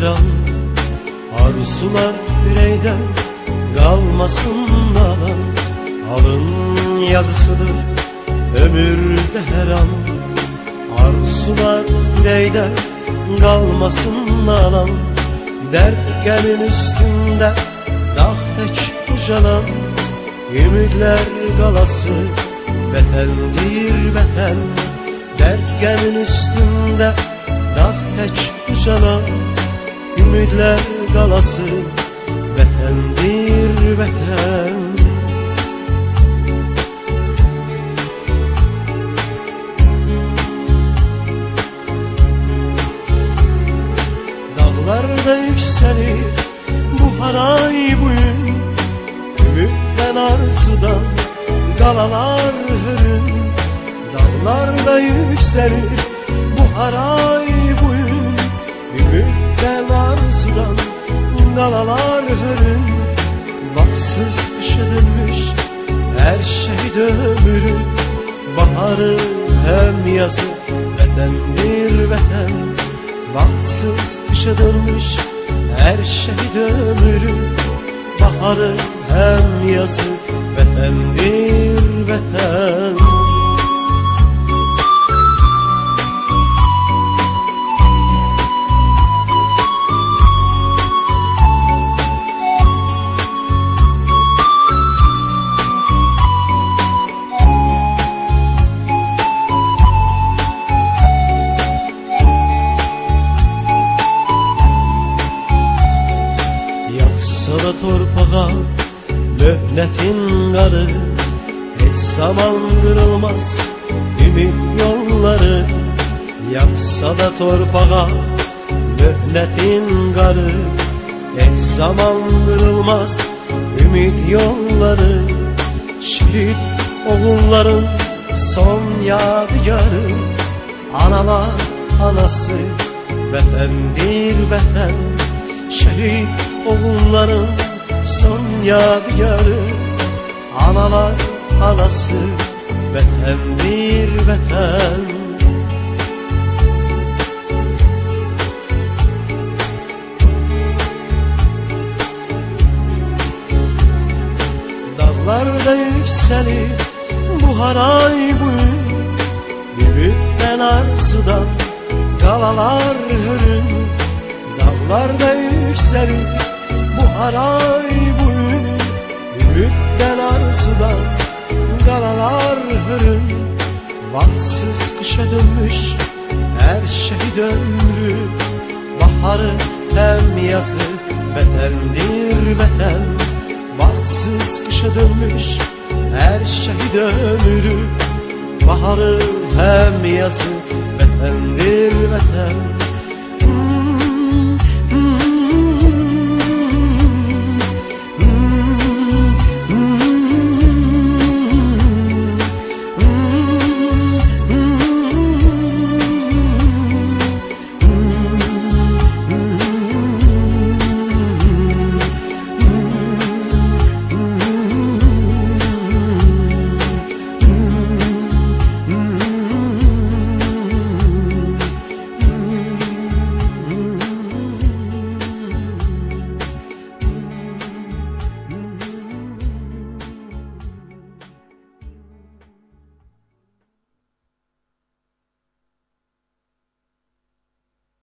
an. Arzular yüreğden kalmasın alan. Alın yazısıdır ömürde her an. Arzular yüreğden kalmasın alan. Dert gemin üstünde dağ tek ucalan. Ümitler galası vatandır vatan. Dert gemin üstünde dağ tek ucalan. Ümitler galası vatandır vatan. Dağlarda yükselir bu haray bugün. Ümitlen arzudan galalar hürün. Dağlarda yükselir bu haray bugün. Ümitlen arzudan galalar hürün. Baksız kışa dönmüş her şey ömrü. Baharı hem yazı vatandır vatan. Baksız kışa dönmüş her şey ömrü. Baharı hem yazı vatandır vatan. Yaksa da torpağa mühnetin karı. Hiç zaman kırılmaz ümit yolları. Yaksa da torpağa mühnetin karı. Hiç zaman kırılmaz ümit yolları. Şehit oğulların son yadigarı. Analar anası vatandır vatan. Şehit oğulların son yadigarı. Analar anası vatandır vatan. Dağlarda yükselir bu haray bugün. Ümitlen arzudan galalar hürün. Dağlarda yükselir bu haray bugün. Ümitlen arzudan galalar hürün. Baksız kışa dönmüş her şey ömrü. Baharı hem yazı vatandır vatan. Baksız kışa dönmüş her şey ömrü. Baharı hem yazı vatandır vatan.